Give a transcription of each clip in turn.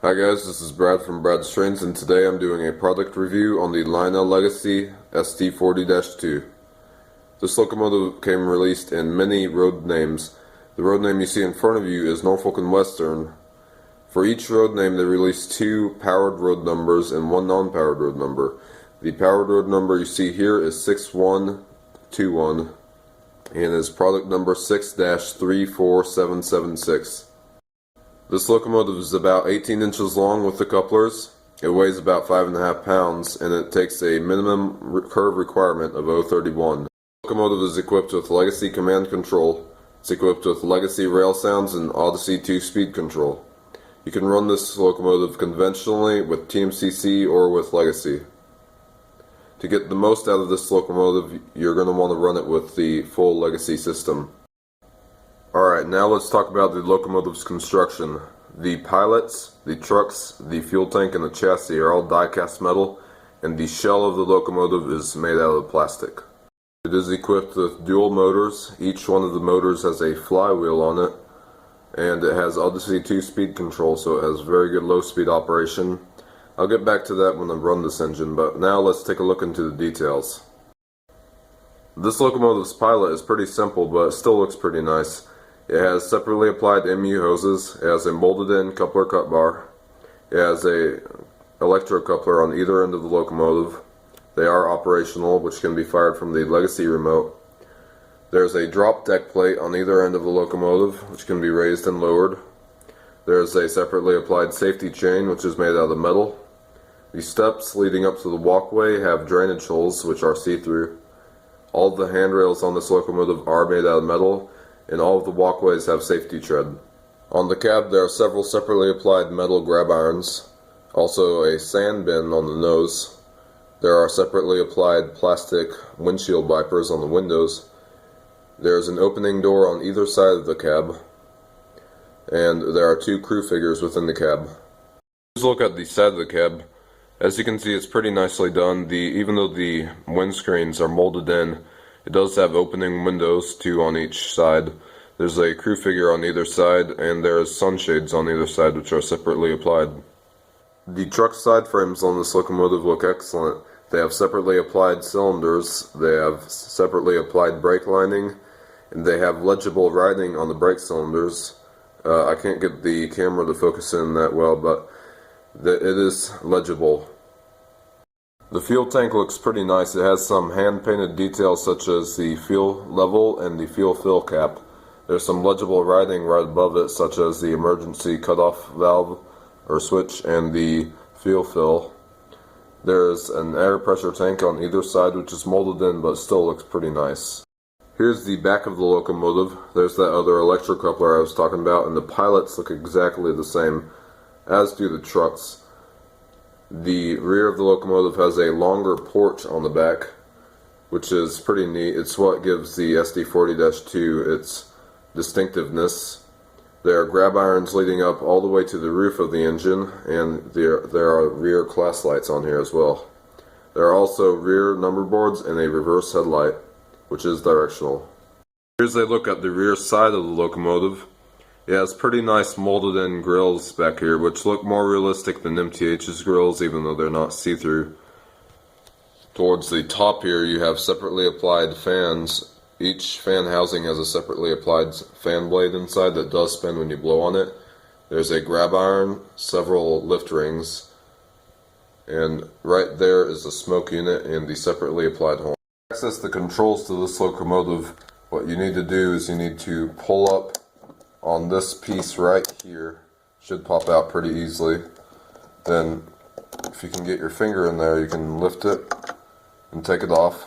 Hi guys, this is Brad from Brad's Trains, and today I'm doing a product review on the Lionel Legacy SD40-2. This locomotive came released in many road names. The road name you see in front of you is Norfolk and Western. For each road name they released two powered road numbers and one non-powered road number. The powered road number you see here is 6121 and is product number 6-34776. This locomotive is about 18 inches long with the couplers. It weighs about 5.5 pounds, and it takes a minimum curve requirement of 0.31. The locomotive is equipped with Legacy command control. It's equipped with Legacy rail sounds and Odyssey 2 speed control. You can run this locomotive conventionally with TMCC or with Legacy. To get the most out of this locomotive, you're going to want to run it with the full Legacy system. Alright, now let's talk about the locomotive's construction. The pilots, the trucks, the fuel tank, and the chassis are all die-cast metal, and the shell of the locomotive is made out of plastic. It is equipped with dual motors. Each one of the motors has a flywheel on it, and it has Odyssey 2 speed control, so it has very good low-speed operation. I'll get back to that when I run this engine, but now let's take a look into the details. This locomotive's pilot is pretty simple, but it still looks pretty nice. It has separately applied MU hoses. It has a molded-in coupler cut bar. It has a electrocoupler on either end of the locomotive. They are operational, which can be fired from the Legacy remote. There's a drop deck plate on either end of the locomotive, which can be raised and lowered. There's a separately applied safety chain, which is made out of metal. The steps leading up to the walkway have drainage holes, which are see-through. All of the handrails on this locomotive are made out of metal, and all of the walkways have safety tread. On the cab there are several separately applied metal grab irons, also a sand bin on the nose. There are separately applied plastic windshield wipers on the windows. There's an opening door on either side of the cab, and there are two crew figures within the cab. Let's look at the side of the cab. As you can see, it's pretty nicely done. Even though the windscreens are molded in, it does have opening windows, two on each side. There's a crew figure on either side, and there's sunshades on either side, which are separately applied. The truck side frames on this locomotive look excellent. They have separately applied cylinders, they have separately applied brake lining, and they have legible writing on the brake cylinders. I can't get the camera to focus in that well, but it is legible. The fuel tank looks pretty nice. It has some hand-painted details such as the fuel level and the fuel fill cap. There's some legible writing right above it such as the emergency cutoff valve or switch and the fuel fill. There's an air pressure tank on either side which is molded in but still looks pretty nice. Here's the back of the locomotive. There's that other electrocoupler I was talking about, and the pilots look exactly the same, as do the trucks. The rear of the locomotive has a longer porch on the back, which is pretty neat. It's what gives the SD40-2 its distinctiveness. There are grab irons leading up all the way to the roof of the engine, and there are rear class lights on here as well. There are also rear number boards and a reverse headlight, which is directional. Here's a look at the rear side of the locomotive. It has pretty nice molded in grills back here, which look more realistic than MTH's grills, even though they're not see-through. Towards the top here you have separately applied fans. Each fan housing has a separately applied fan blade inside that does spin when you blow on it. There's a grab iron, several lift rings, and right there is the smoke unit and the separately applied horn. To access the controls to this locomotive, what you need to do is you need to pull up on this piece right here. Should pop out pretty easily. Then if you can get your finger in there, you can lift it and take it off.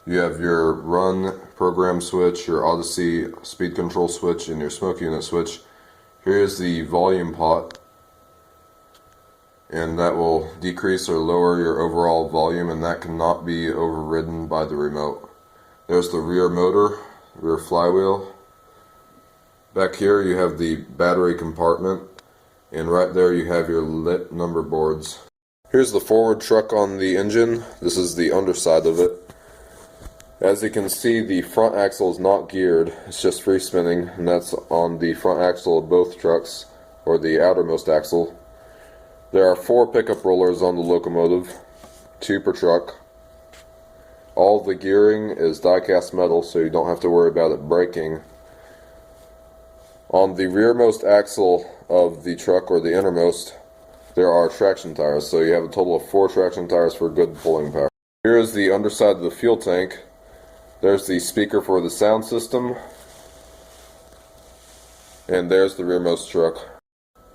You have your run program switch, your Odyssey speed control switch, and your smoke unit switch. Here's the volume pot, and that will decrease or lower your overall volume, and that cannot be overridden by the remote. There's the rear motor, rear flywheel. Back here you have the battery compartment, and right there you have your lit number boards. Here's the forward truck on the engine. This is the underside of it. As you can see, the front axle is not geared, it's just free spinning, and that's on the front axle of both trucks. or the outermost axle. There are 4 pickup rollers on the locomotive, 2 per truck. All of the gearing is die-cast metal, so you don't have to worry about it breaking. On the rearmost axle of the truck, or the innermost, there are traction tires, so you have a total of 4 traction tires for good pulling power. Here is the underside of the fuel tank. There's the speaker for the sound system, and there's the rearmost truck.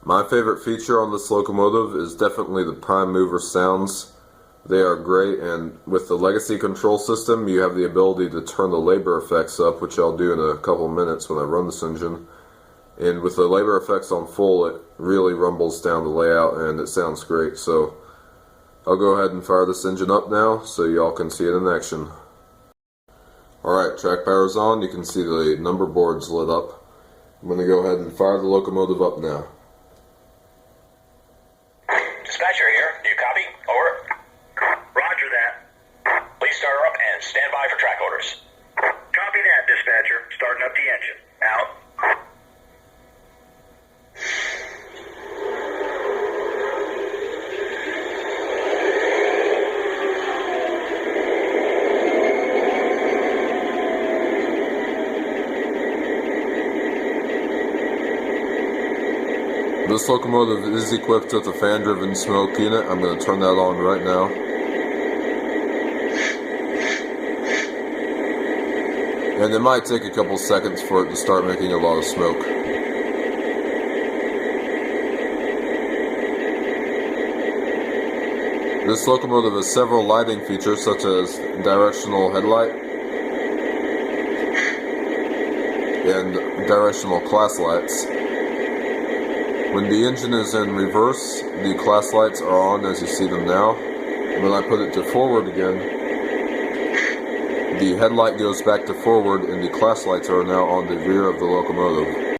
My favorite feature on this locomotive is definitely the prime mover sounds. They are great, and with the legacy control system you have the ability to turn the labor effects up, which I'll do in a couple minutes when I run this engine. And with the labor effects on full, it really rumbles down the layout and it sounds great. So I'll go ahead and fire this engine up now so y'all can see it in action. Alright, track power's on. You can see the number boards lit up. I'm going to go ahead and fire the locomotive up now. Dispatcher here. Do you copy? Over. Roger that. Please start her up and stand by for track orders. Copy that, dispatcher. Starting up the engine. Out. This locomotive is equipped with a fan-driven smoke unit. I'm going to turn that on right now. And it might take a couple seconds for it to start making a lot of smoke. This locomotive has several lighting features such as directional headlight and directional class lights. When the engine is in reverse, the class lights are on as you see them now. And when I put it to forward again, the headlight goes back to forward and the class lights are now on the rear of the locomotive.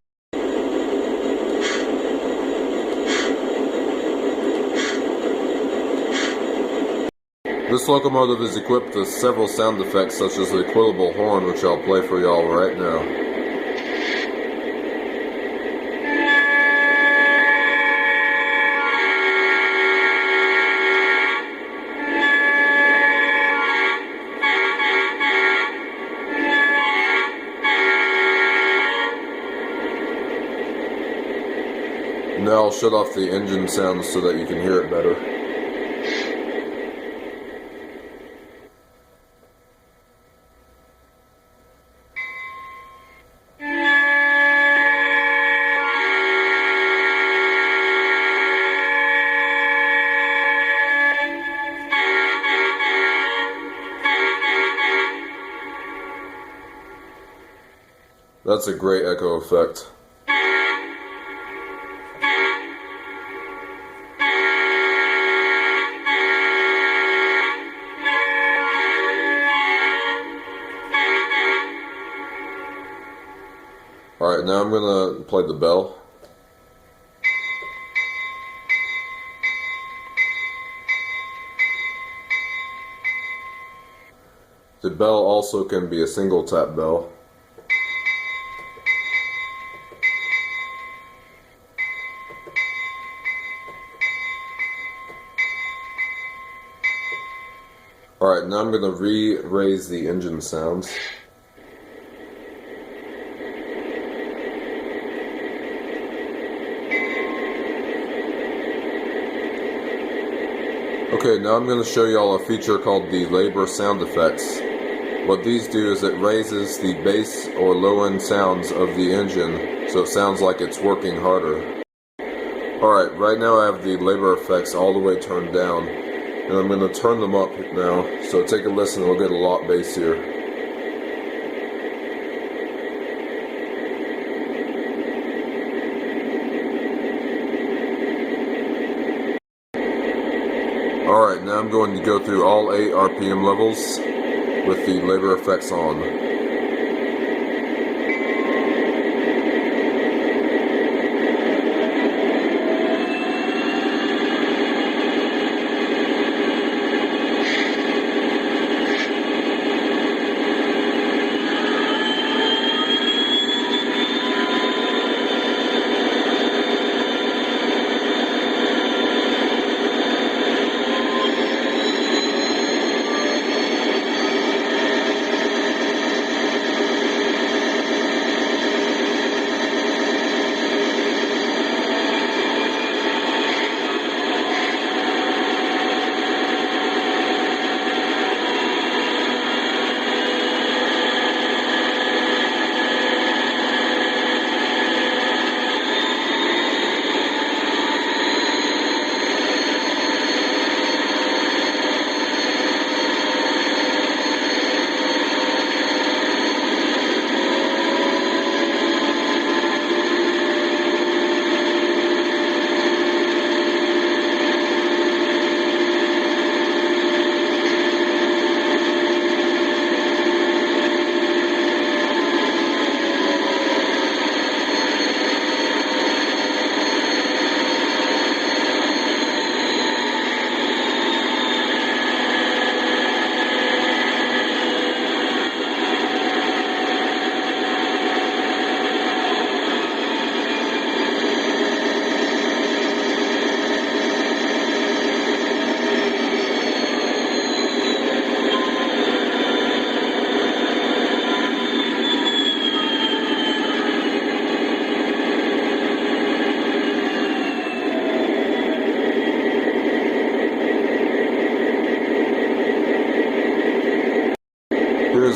This locomotive is equipped with several sound effects such as the quotable horn, which I'll play for y'all right now. Now I'll shut off the engine sound so that you can hear it better. That's a great echo effect. Alright, now I'm going to play the bell. The bell also can be a single tap bell. Alright, now I'm going to re-raise the engine sounds. Okay, now I'm going to show y'all a feature called the labor sound effects. What these do is it raises the bass or low end sounds of the engine so it sounds like it's working harder. Alright, right now I have the labor effects all the way turned down, and I'm going to turn them up now, so take a listen, we'll get a lot bassier. Alright, now I'm going to go through all 8 RPM levels with the labor effects on.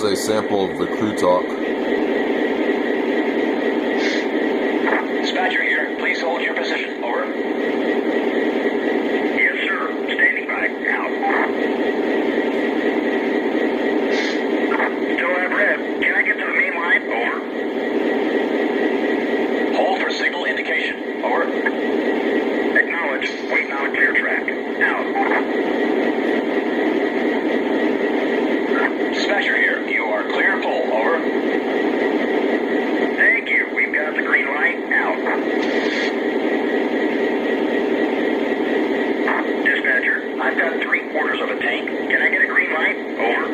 Here's a sample of the crew talk. Dispatcher here. Please hold your position. Over. Yes, sir. Standing by. Out. Still have rev. Can I get to the main line? Over. Hold for signal indication. Over. Acknowledge. Waiting on a clear track. Out. Dispatcher here. You are clear to pull. Over. Thank you. We've got the green light. Out. Dispatcher, I've got 3/4 of a tank. Can I get a green light? Over.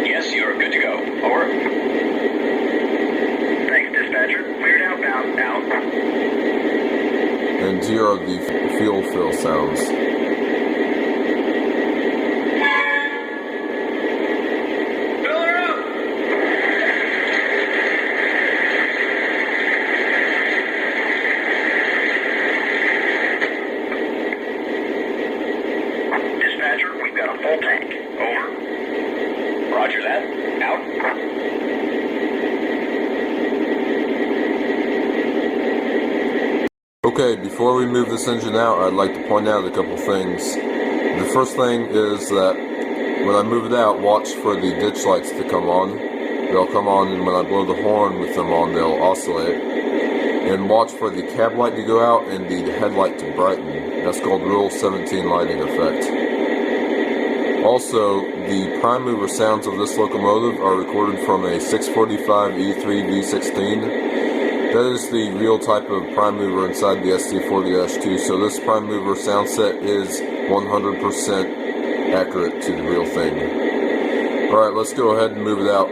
Yes, you are good to go. Over. Thanks, dispatcher. Cleared outbound. Out. And here are the fuel fill sounds. Full tank. Over. Roger that. Out. Okay, before we move this engine out, I'd like to point out a couple things. The first thing is that when I move it out, watch for the ditch lights to come on. They'll come on, and when I blow the horn with them on, they'll oscillate. And watch for the cab light to go out and the headlight to brighten. That's called Rule 17 lighting effect. Also, the prime mover sounds of this locomotive are recorded from a 645 E3 V16. That is the real type of prime mover inside the SD40-2, so this prime mover sound set is 100% accurate to the real thing. Alright, let's go ahead and move it out.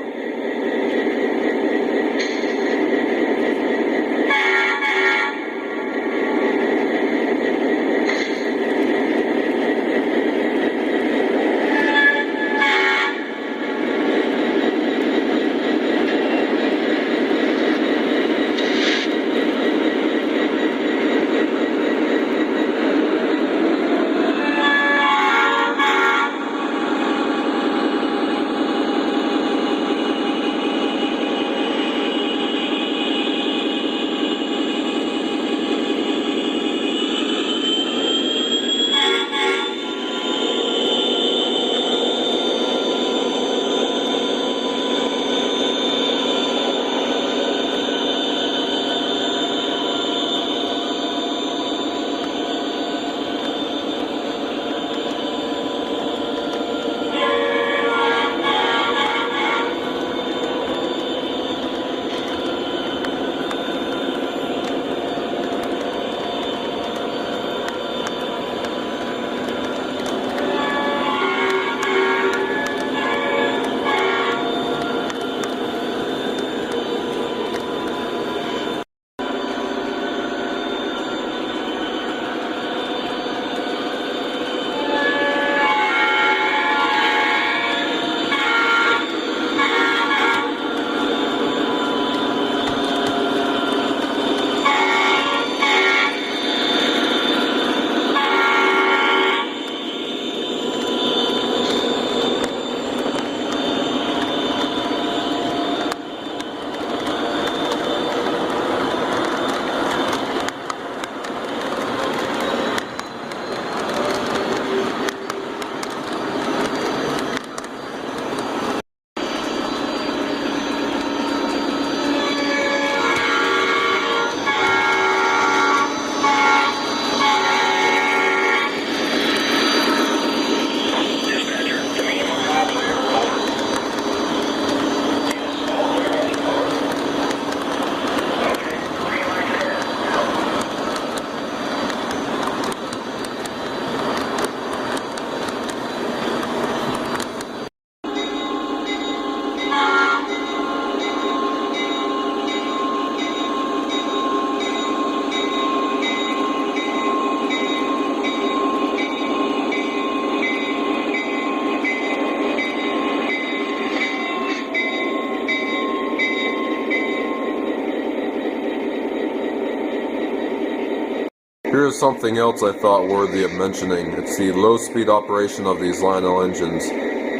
Here's something else I thought worthy of mentioning. It's the low speed operation of these Lionel engines.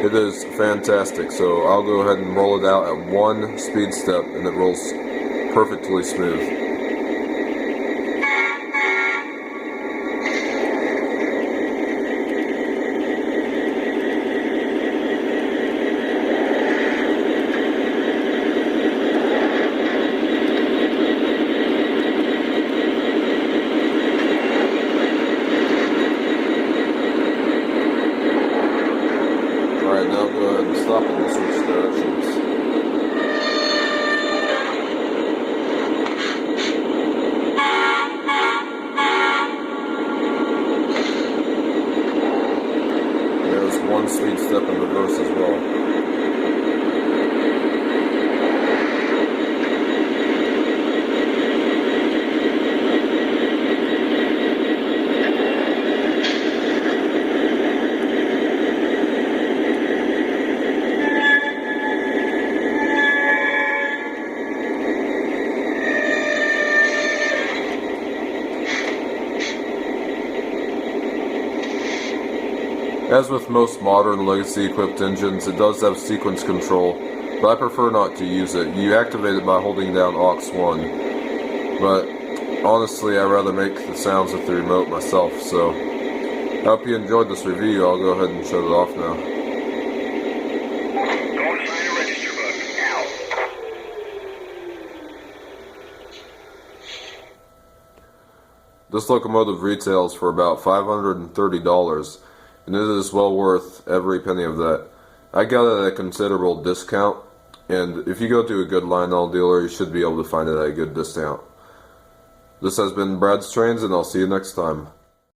It is fantastic, so I'll go ahead and roll it out at 1 speed step, and it rolls perfectly smooth. Alright, now go ahead and stop it and switch directions. There's 1 speed step in reverse as well. As with most modern legacy-equipped engines, it does have sequence control, but I prefer not to use it. You activate it by holding down aux 1, but honestly I'd rather make the sounds with the remote myself, so I hope you enjoyed this review. I'll go ahead and shut it off now. Going to sign a register book. Now. This locomotive retails for about $530, and it is well worth every penny of that. I got it at a considerable discount, and if you go to a good Lionel dealer, you should be able to find it at a good discount. This has been Brad's Trains, and I'll see you next time.